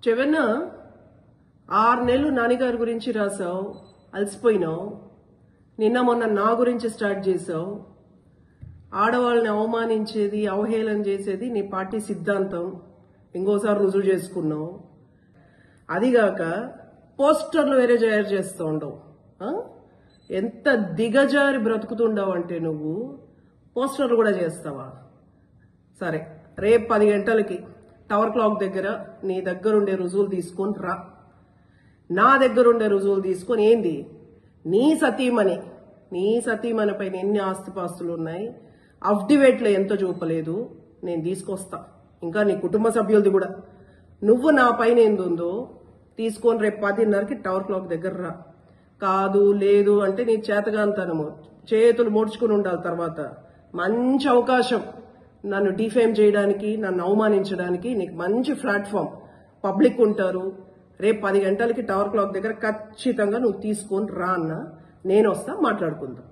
చెవెన్న 6 నెలలు నాన్నగారి గురించి రాసావు, అలసిపోయినావు. నిన్న మొన్న నా గురించి స్టార్ట్ చేసావు. ఆడవాళ్ళని అవమానించేది, అవహేళన చేసేది నీ పార్టీ సిద్ధాంతం. ఇంకోసారి రుజువు చేసుకున్నావు. అదిగాక పోస్టర్లు వేరే తయారు చేస్తూ ఉండవు. ఎంత దిగజారి బ్రతుకుతుండవు అంటే నువ్వు పోస్టర్లు కూడా చేస్తావా? సరే, రేపు 10 గంటలకి టవర్ క్లాక్ దగ్గర నీ దగ్గరుండే రుజువులు తీసుకొని రా. నా దగ్గరుండే రుజువులు తీసుకొని ఏంది, నీ సతీమణి పైన ఎన్ని ఆస్తిపాస్తులు ఉన్నాయి, అఫ్డివేట్లో ఎంత చూపలేదు, నేను తీసుకొస్తా. ఇంకా నీ కుటుంబ సభ్యులది కూడా. నువ్వు నా పైన ఏందుందో తీసుకొని రేపు 10:30కి టవర్ క్లాక్ దగ్గర రా. కాదు లేదు అంటే నీ చేతగాంతనము, చేతులు ముడుచుకుని ఉండాలి. తర్వాత మంచి అవకాశం నన్ను డిఫేమ్ చేయడానికి, నన్ను అవమానించడానికి నీకు మంచి ప్లాట్ఫామ్. పబ్లిక్ ఉంటారు. రేపు 10 గంటలకి టవర్ క్లాక్ దగ్గర ఖచ్చితంగా నువ్వు తీసుకొని రా అన్న. నేను వస్తా, మాట్లాడుకుందాం.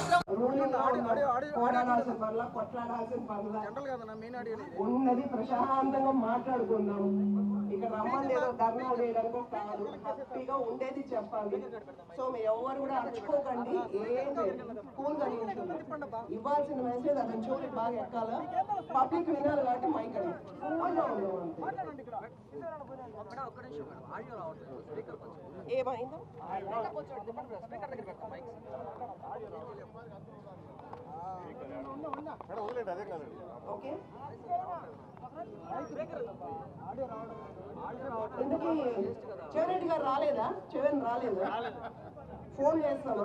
ఉన్నది ప్రశాంతంగా మాట్లాడుకుందాం. ఇక్కడ రమ్మని ఏదో ధర్నాలు చేయడానికి కాదు, హ్యాపీగా ఉండేది చెప్పాలి. సో మీరు ఎవరు కూడా అరుచుకోకండి, ఏం కూల్ గా ఇవ్వాల్సిన మెసేజ్ అతని చోటు బాగా ఎక్కాల, పబ్లిక్ వినాలి కాబట్టి మైక్ ఏమైందో ఓకే. ఇందుకీ చెవిరెడ్డి గారు రాలేదా? చెవెన్ రాలేదా? ఫోన్ చేస్తామా?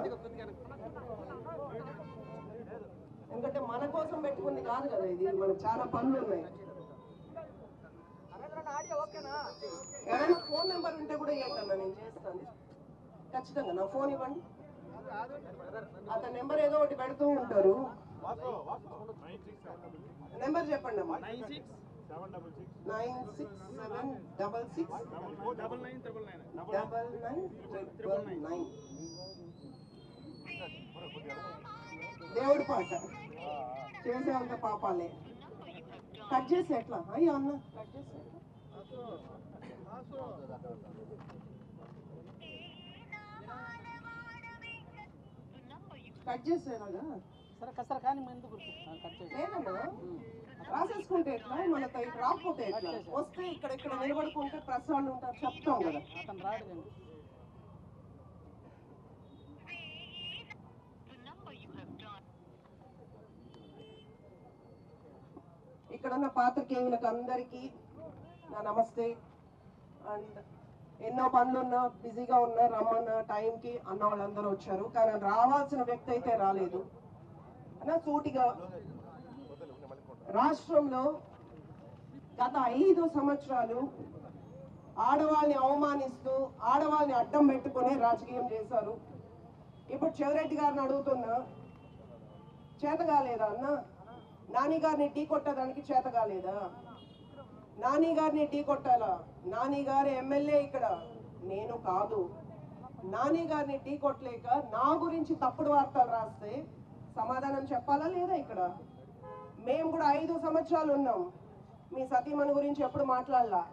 ఎందుకంటే మన కోసం పెట్టుకుంది కాదు కదా ఇది, మనకు చాలా పనులు ఉన్నాయి. ఏమైనా ఫోన్ నెంబర్ ఉంటే కూడా ఏంటన్నా, నేను చేస్తాను ఖచ్చితంగా. నా ఫోన్ ఇవ్వండి. అతని నెంబర్ ఏదో ఒకటి పెడుతూ ఉంటారు. నెంబర్ చెప్పండి అమ్మా. 9676669999. దేవుడి పాట చేసేంత పాపాలే. కట్ చేసి ఎట్లా? అయ్యో అన్న కట్ చేసి కట్ చేసేలాగా లేదమ్మా. రాసేసుకుంటే ఎట్లా, మనతో ఇటు రాకపోతే ఎట్లా? వస్తే ఇక్కడ నిలబడుకుంటే ప్రెస్ వాళ్ళు ఉంటారు, చెప్తాం కదా. ఇక్కడున్న పాత్రికేయులకు అందరికీ నా నమస్తే. అండ్ ఎన్నో పనులున్నా, బిజీగా ఉన్నా, రమ్మన్న టైంకి అన్న వాళ్ళందరూ వచ్చారు. కానీ రావాల్సిన వ్యక్తి అయితే రాలేదు అన్న. సూటిగా రాష్ట్రంలో గత 5 సంవత్సరాలు ఆడవాళ్ళని అవమానిస్తూ, ఆడవాళ్ళని అడ్డం పెట్టుకుని రాజకీయం చేశారు. ఇప్పుడు చెవిరెడ్డి గారిని అడుగుతున్నా, చేత కాలేదా అన్న? నాని గారిని ఢీ కొట్టడానికి చేత కాలేదా? నాని గారిని ఢీ కొట్టాలా? నాని గారి ఎమ్మెల్యే ఇక్కడ, నేను కాదు. నాని గారిని ఢీ కొట్టలేక నా గురించి తప్పుడు వార్తలు రాస్తే సమాధానం చెప్పాలా లేదా? ఇక్కడ మేము కూడా 5 సంవత్సరాలు ఉన్నాం. మీ సతీమణి గురించి ఎప్పుడు మాట్లాడలా.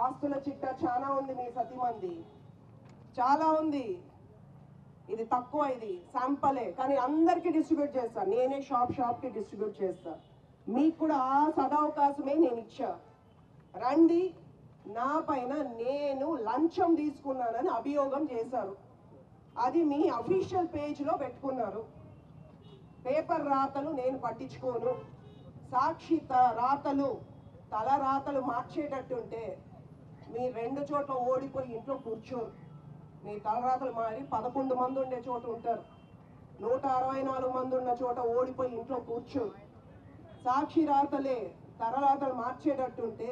ఆస్తుల చిట్టా చాలా ఉంది, మీ సతీమణిది చాలా ఉంది. ఇది తక్కువ, ఇది శాంపలే, కానీ అందరికి డిస్ట్రిబ్యూట్ చేస్తా. నేనే షాప్ కి డిస్ట్రిబ్యూట్ చేస్తా. మీకు కూడా ఆ సదవకాశమే నేను ఇచ్చా. రండి. నా పైన నేను లంచం తీసుకున్నానని అభియోగం చేశారు. అది మీ అఫీషియల్ పేజ్లో పెట్టుకున్నారు. పేపర్ రాతలు నేను పట్టించుకోను. సాక్షి రాతలు, తల రాతలు మార్చేటట్టుంటే మీ 2 చోట్ల ఓడిపోయి ఇంట్లో కూర్చోరు. మీ తలరాతలు మారి 11 మంది ఉండే చోట ఉంటారు. 164 మంది ఉన్న చోట ఓడిపోయి ఇంట్లో కూర్చోరు. సాక్షి రాతలే తలరాతలు మార్చేటట్టుంటే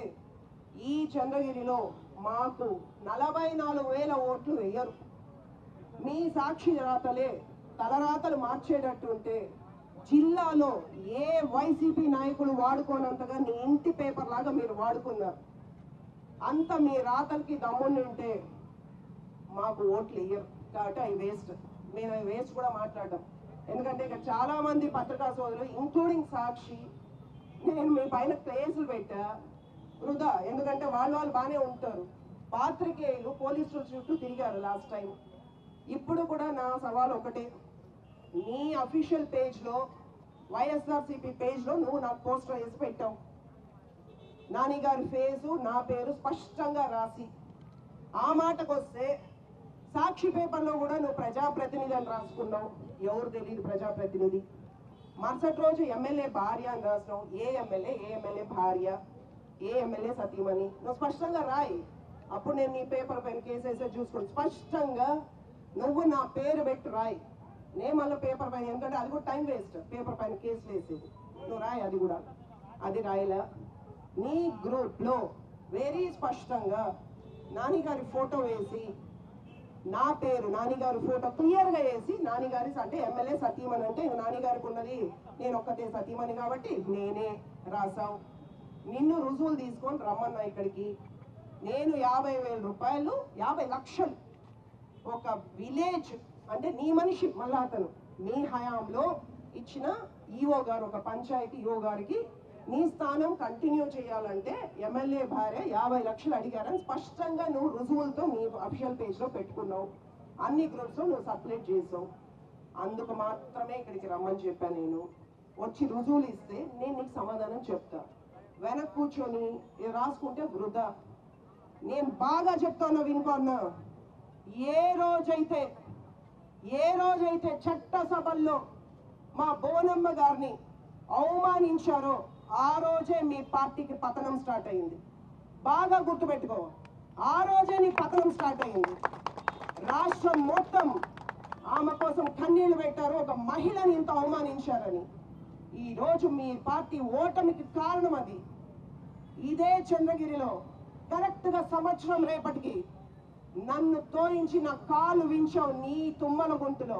ఈ చంద్రగిరిలో మాకు 44,000 ఓట్లు వేయరు. మీ సాక్షి రాతలే తలరాతలు మార్చేటట్టుంటే జిల్లాలో ఏ వైసీపీ నాయకులు వాడుకోనంతగా నీ ఇంటి పేపర్ లాగా మీరు వాడుకున్నారు. అంత మీ రాతలకి దమ్ముంటే మాకు ఓట్లు వేయరు కాబట్టి అవి వేస్ట్. నేను అవి వేస్ట్ కూడా మాట్లాడడం. ఎందుకంటే ఇక్కడ చాలా మంది పత్రికా సోదరులు ఇంక్లూడింగ్ సాక్షి, నేను మీ పైన కేసులు పెట్టా వృధా. ఎందుకంటే వాళ్ళు బాగానే ఉంటారు. పాత్రికేయులు పోలీసుల చుట్టూ తిరిగారు లాస్ట్ టైం. ఇప్పుడు కూడా నా సవాల్ ఒకటే, నీ అఫీషియల్ పేజ్లో వైఎస్ఆర్సీపీ పేజ్లో నువ్వు నాకు పోస్టర్ వేసి పెట్టావు. నాని గారి ఫేసు నా పేరు స్పష్టంగా రాసి. ఆ మాటకు వస్తే సాక్షి పేపర్లో కూడా నువ్వు ప్రజాప్రతినిధి అని రాసుకున్నావు. ఎవరు తెలియదు ప్రజాప్రతినిధి. మరుసటి రోజు ఎమ్మెల్యే భార్య అని రాసినావు. ఏ ఎమ్మెల్యే భార్య, ఏ ఎమ్మెల్యే సతీమణి నువ్వు స్పష్టంగా రాయి. అప్పుడు నేను నీ పేపర్ పైన కేసేసే చూసుకుని స్పష్టంగా నువ్వు నా పేరు పెట్టి రాయి. నేను మళ్ళీ పేపర్ పైన, ఎందుకంటే అది కూడా టైం వేస్ట్, పేపర్ పైన కేసులు వేసేది. నువ్వు రాయి, అది కూడా అది రాయలా. నీ గ్రూప్లో వెరీ స్పష్టంగా నానిగారి ఫోటో వేసి, నా పేరు నానిగారి ఫోటో క్లియర్గా వేసి, నానిగారి అంటే ఎమ్మెల్యే సతీమణి అంటే నానిగారికి ఉన్నది నేను ఒక్కతే సతీమణి కాబట్టి నేనే రాసావు. నిన్ను రుజువులు తీసుకొని రమ్మన్నా ఇక్కడికి. నేను 50,000 రూపాయలు 50 లక్షలు ఒక విలేజ్ అంటే నీ మనిషి మళ్ళా అతను మీ హయాంలో ఇచ్చిన ఈఓ గారు, ఒక పంచాయతీ ఈఓ గారికి నీ స్థానం కంటిన్యూ చేయాలంటే ఎమ్మెల్యే భార్య 50 లక్షలు అడిగారని స్పష్టంగా నువ్వు రుజువులతో నీ అఫీషియల్ పేజ్లో పెట్టుకున్నావు. అన్ని గ్రూప్స్లో నువ్వు సర్క్యులేట్ చేసావు. అందుకు మాత్రమే ఇక్కడికి రమ్మని చెప్పాను. నేను వచ్చి రుజువులు ఇస్తే నేను నీకు సమాధానం చెప్తా. వెనక కూర్చొని రాసుకుంటే వృధా. నేను బాగా చెప్తాను వినుకోన్నా. ఏ రోజైతే చట్టసభల్లో మా బోనమ్మ గారిని అవమానించారో ఆ రోజే మీ పార్టీకి పతనం స్టార్ట్ అయింది. బాగా గుర్తుపెట్టుకో, ఆ రోజే నీ పతనం స్టార్ట్ అయింది. రాష్ట్రం మొత్తం ఆమె కోసం కన్నీళ్లు పెట్టారు, ఒక మహిళని ఇంత అవమానించారని. ఈ రోజు మీ పార్టీ ఓటమికి కారణం అది. ఇదే చంద్రగిరిలో కరెక్ట్గా సంవత్సరం రేపటికి నన్ను తోయించి నా కాలు వించావు నీ తుమ్మల గుంటులో.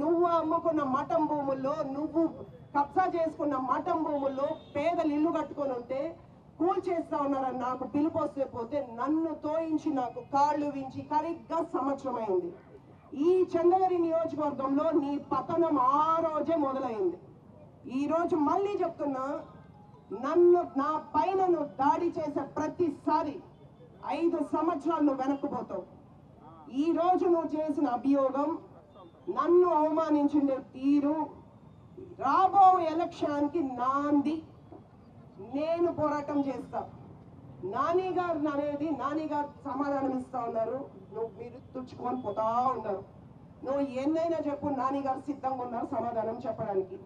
నువ్వు అమ్ముకున్న మఠం భూముల్లో, నువ్వు కబ్జా చేసుకున్న మఠం భూముల్లో పేదలు ఇల్లు కట్టుకొని ఉంటే కూల్ చేస్తా ఉన్నారని నాకు పిలుపు వస్తే పోతే నన్ను తోయించి నాకు కాళ్ళు వించి కరెక్ట్గా సంవత్సరం అయింది. ఈ చంద్రగిరి నియోజకవర్గంలో నీ పతనం ఆ రోజే మొదలైంది. ఈ రోజు మళ్ళీ చెప్తున్నా, నా పైన నువ్వు దాడి చేసే ప్రతిసారి 5 సంవత్సరాలు నువ్వు వెనక్కిపోతావు. ఈ రోజు నువ్వు చేసిన అభియోగం, నన్ను అవమానించిన తీరు రాబో ఎలక్షన్కి నాంది. నేను పోరాటం చేస్తా. నానిగారు సమాధానం ఇస్తా ఉన్నారు, మీరు తుడుచుకొని పోతా ఉన్నారు. నువ్వు ఎన్నైనా చెప్పు, నానిగారు సిద్ధంగా ఉన్నారు సమాధానం చెప్పడానికి.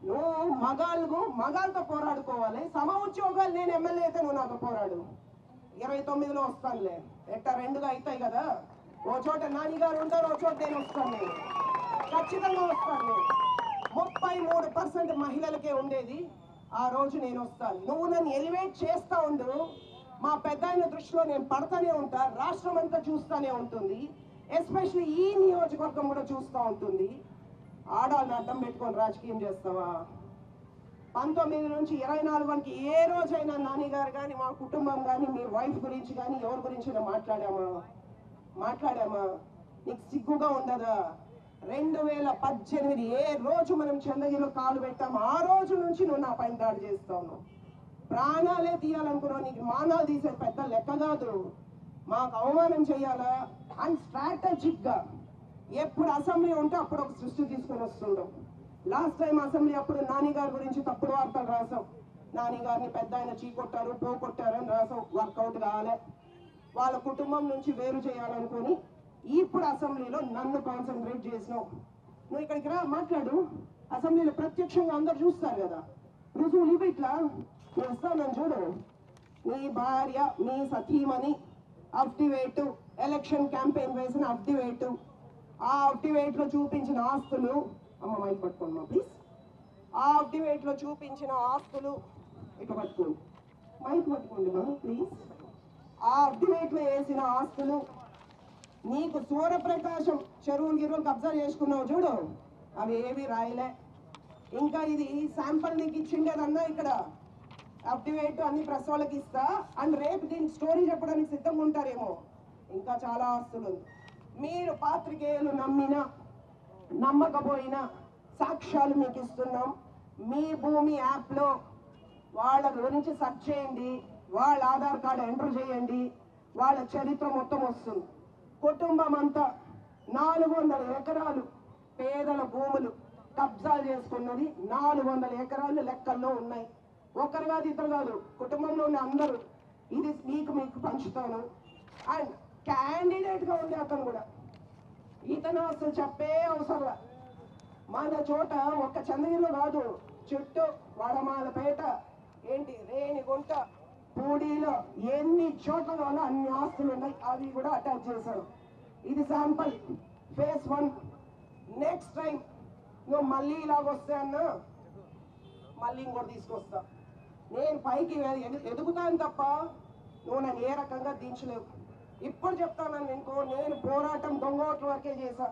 నువ్వు మగాళ్ళతో పోరాడుకోవాలి. ఉద్యోగాలు నేను ఎమ్మెల్యే అయితే నువ్వు నాతో పోరాడు. 29లో వస్తానులే, ఎట్టా 2గా అవుతాయి కదా. ఓ చోట నానిగారు ఉంటారు, ఓ చోట నేను వస్తాను. నేను ఖచ్చితంగా వస్తాను. నేను 33% మహిళలకే ఉండేది. ఆ రోజు నేను వస్తాను. నువ్వు నన్ను ఎలివేట్ చేస్తా ఉండు. మా పెద్దాయన దృష్టిలో నేను పడతానే ఉంటా. రాష్ట్రం అంతా చూస్తానే ఉంటుంది. ఎస్పెషల్లీ ఈ నియోజకవర్గం కూడా చూస్తూ ఉంటుంది. ఆడాలను అడ్డం పెట్టుకొని రాజకీయం చేస్తావా? 19 నుంచి 24 వరకు ఏ రోజైనా నానిగారు కానీ, మా కుటుంబం కానీ, మీ వైఫ్ గురించి కానీ, ఎవరి గురించి మాట్లాడామా? నీకు సిగ్గుగా ఉండదా? 2018 ఏ రోజు మనం చంద్రగిరిలో కాలు పెట్టాము, ఆ రోజు నుంచి నువ్వు నా పైన దాడి చేస్తా ఉన్నావు. ప్రాణాలే తీయాలనుకున్నావు. నీకు మానాలు తీసే పెద్ద లెక్క కాదు. మాకు అవమానం చేయాలా అండ్ స్ట్రాటజిక్ గా ఎప్పుడు అసెంబ్లీ ఉంటే అప్పుడు ఒక సృష్టి తీసుకొని వస్తుండవు. లాస్ట్ టైం అసెంబ్లీ అప్పుడు నానిగారి గురించి తప్పుడు వార్తలు రాసాం. నానిగారిని పెద్ద ఆయన చీకొట్టారు, పోగొట్టారు అని రాసాం. వర్కౌట్ కావాలి. వాళ్ళ కుటుంబం నుంచి వేరు చేయాలనుకుని ఇప్పుడు అసెంబ్లీలో నన్ను కాన్సన్ట్రేట్ చేసినావు. నువ్వు ఇక్కడికి రా, మాట్లాడు. అసెంబ్లీలో ప్రత్యక్షంగా అందరు చూస్తారు కదా. రుజువులు ఇవి ఇట్లా నువ్వు ఇస్తావు. నన్ను చూడు. నీ భార్య, మీ సతీమణి అఫిడవిట్, ఎలక్షన్ క్యాంపెయిన్ వేసిన అఫిడవిట్, ఆ అఫిడవిట్ లో చూపించిన ఆస్తులు, అమ్మ మైక్ పట్టుకోండి మా ప్లీజ్. ఆ అఫిడవిట్ లో చూపించిన ఆస్తులు ఇట్లా పట్టుకోండి, మైక్ పట్టుకోండి మా ప్లీజ్. ఆ అఫిడవిట్ లో వేసిన ఆస్తులు, నీకు సూర్యప్రకాశం చెరువులు గిరువులు కబ్జా చేసుకున్నావు చూడు, అవి ఏవి రాయలే. ఇంకా ఇది శాంపుల్ నీకు ఇచ్చిండేదన్నా ఇక్కడ అఫిడవిట్ అన్ని ప్రెస్ వాళ్ళకి ఇస్తా అండ్ రేపు దీని స్టోరీ చెప్పడానికి సిద్ధంగా ఉంటారేమో. ఇంకా చాలా ఆస్తులు మీరు పాత్రికేయులు నమ్మినా నమ్మకపోయినా సాక్ష్యాలు మీకు ఇస్తున్నాం. మీ భూమి యాప్లో వాళ్ళ గురించి సెర్చ్ చేయండి, వాళ్ళ ఆధార్ కార్డు ఎంటర్ చేయండి, వాళ్ళ చరిత్ర మొత్తం వస్తుంది. కుటుంబం అంతా 400 ఎకరాలు పేదల భూములు కబ్జాలు చేసుకున్నది. 400 ఎకరాలు లెక్కల్లో ఉన్నాయి. ఒకరు కాదు, ఇద్దరు కాదు, కుటుంబంలో ఉన్న అందరూ. ఇది మీకు పంచుతాను. అండ్ క్యాండిడేట్గా ఉండే అతను కూడా, ఇతను అసలు చెప్పే అవసరంలా. మన చోట ఒక్క చంద్రగిరిలో కాదు, చుట్టూ వడమాలపేట, రేణిగుంట, పూడిలో ఎన్ని చోట్ల కావాలో అన్ని ఆస్తులు ఉన్నాయి. అవి కూడా అటాచ్ చేశారు. ఇది శాంపుల్ ఫేజ్ 1. నెక్స్ట్ టైం నువ్వు మళ్ళీ ఇలాగొస్తే అన్నా మళ్ళీ ఇంకోటి తీసుకొస్తా. నేను పైకి ఎదుగుతాను తప్ప నువ్వు నన్ను ఏ రకంగా దించలేవు. ఇప్పుడు చెప్తాను ఇంకో, నేను పోరాటం దొంగ ఓట్ల వరకే చేశా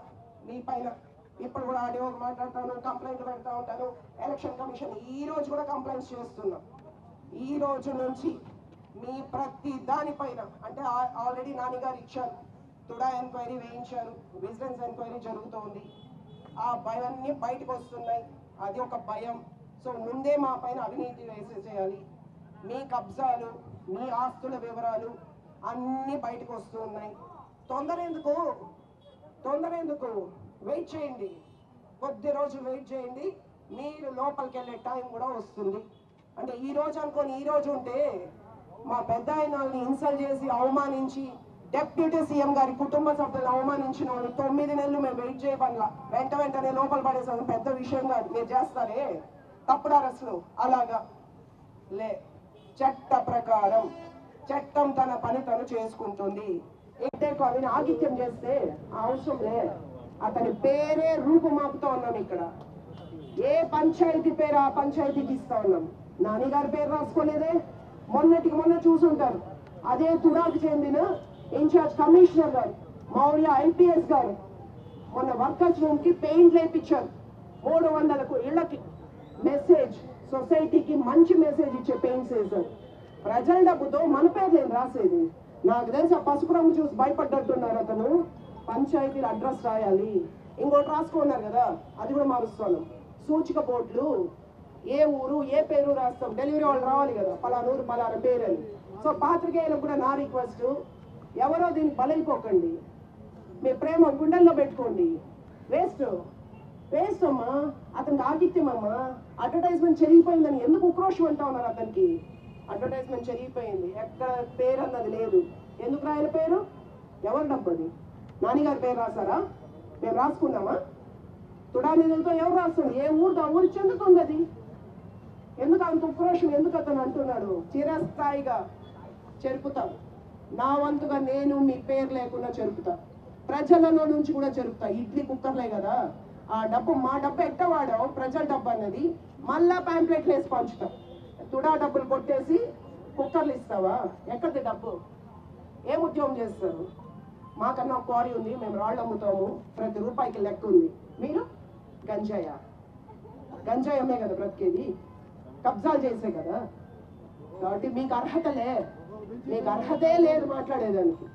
మీ పైన. ఇప్పుడు కూడా ఆడియో మాట్లాడతాను, కంప్లైంట్ పెడతా ఉంటాను. ఎలక్షన్ కమిషన్ ఈ రోజు కూడా కంప్లైంట్స్ చేస్తున్నా. ఈ రోజు నుంచి మీ ప్రతి దానిపైన, అంటే ఆల్రెడీ నాన్నగారు ఇచ్చారు, తుడా ఎంక్వైరీ వేయించారు, విజిలెన్స్ ఎంక్వైరీ జరుగుతోంది. ఆ భయాన్ని బయటకు వస్తున్నాయి. అది ఒక భయం. సో ముందే మా పైన అవినీతి వేసేసేయాలి. మీ కబ్జాలు, మీ ఆస్తుల వివరాలు అన్నీ బయటకు వస్తూ ఉన్నాయి. తొందర ఎందుకు? వెయిట్ చేయండి, కొద్ది రోజులు వెయిట్ చేయండి. మీరు లోపలికి వెళ్ళే టైం కూడా వస్తుంది. అంటే ఈ రోజు అనుకొని ఈ రోజు ఉంటే మా పెద్ద ఆయనల్ని ఇన్సల్ట్ చేసి అవమానించి, డెప్యూటీ సీఎం గారి కుటుంబ సభ్యులను అవమానించిన వాళ్ళు 9 నెలలు మేము వెయిట్ చేయబడలా. వెంటనే లోపల పడేసాను. పెద్ద విషయం కాదు. మీరు చేస్తారే తప్పుడు అరెస్టులు, అలాగా లే. చట్ట ప్రకారం చట్టం తన పని తను చేసుకుంటుంది. అవిని ఆగిత్యం చేస్తే అవసరం లే. అతని పేరే రూపుమాపుతా ఉన్నాం. ఇక్కడ ఏ పంచాయతీ పేరు ఆ పంచాయతీకి ఇస్తా ఉన్నాం. నాన్నగారి పేరు రాసుకోలేదే. మొన్న చూసుంటారు. అదే తుడాకు చెందిన ఇన్ఛార్జ్ కమిషనర్ గారు మౌర్య ఐపీఎస్ గారు మొన్న వర్కర్స్ రూమ్ కి పెయింట్ లేపించారు. 300 ఇళ్లకి మెసేజ్, సొసైటీకి మంచి మెసేజ్ ఇచ్చే పెయింట్స్ వేశారు. ప్రజల డబ్బుతో మన పేరు నేను రాసేది. నాకు తెలిసి ఆ పసుపు రంగు చూసి భయపడ్డట్టున్నారు. అతను పంచాయతీల అడ్రస్ రాయాలి, ఇంకోటి రాసుకున్నారు కదా, అది కూడా మారుస్తాను. సూచిక బోర్డులు ఏ ఊరు ఏ పేరు రాస్తాం, డెలివరీ వాళ్ళు రావాలి కదా, పలానూరు పలానా పేరు అని. సో పాత్రికేయులకు కూడా నా రిక్వెస్ట్, ఎవరో దీనికి బలైపోకండి. మీ ప్రేమ గుండెల్లో పెట్టుకోండి. వేస్ట్ అమ్మా. అతనికి ఆగిత్యం అమ్మా. అడ్వర్టైజ్మెంట్ చెరిగిపోయిందని ఎందుకు ఉక్రోషం అంటా ఉన్నారు అతనికి? అడ్వర్టైజ్మెంట్ చెరిగిపోయింది, ఎక్కడ పేరు అన్నది లేదు. ఎందుకు రాయల పేరు? ఎవరు డబ్బు అది? నాన్నగారి పేరు రాశారా? మేము రాసుకున్నామా? తుడా నిధులతో ఎవరు రాస్తుంది? ఏ ఊరు ఆ ఊరు చెందుతుంది అది. ఎందుకు అంత ఉక్రోషం? ఎందుకు అతను అంటున్నాడు? చిరస్థాయిగా చెరుపుతాం. నా వంతుగా నేను మీ పేరు లేకుండా చెరుపుతా. ప్రజలలో నుంచి కూడా చెరుపుతా. ఇడ్లీ కుక్కర్లే కదా, ఆ డబ్బు మా డబ్బు ఎట్ట వాడావు, ప్రజల డబ్బు అన్నది మళ్ళా ప్యాంప్లెట్లు వేసి పంచుతాం. తుడా డబ్బులు కొట్టేసి కుక్కర్లు ఇస్తావా? ఎక్కడిది డబ్బు? ఏం ఉద్యోగం చేస్తారు? మాకన్నా క్వారీ ఉంది, మేము రాళ్ళు అమ్ముతాము, ప్రతి రూపాయికి లెక్క ఉంది. మీరు గంజాయి అమ్మే కదా బ్రతికేది, కబ్జాలు చేసే కదా. కాబట్టి మీకు అర్హతే లేదు మాట్లాడేదానికి.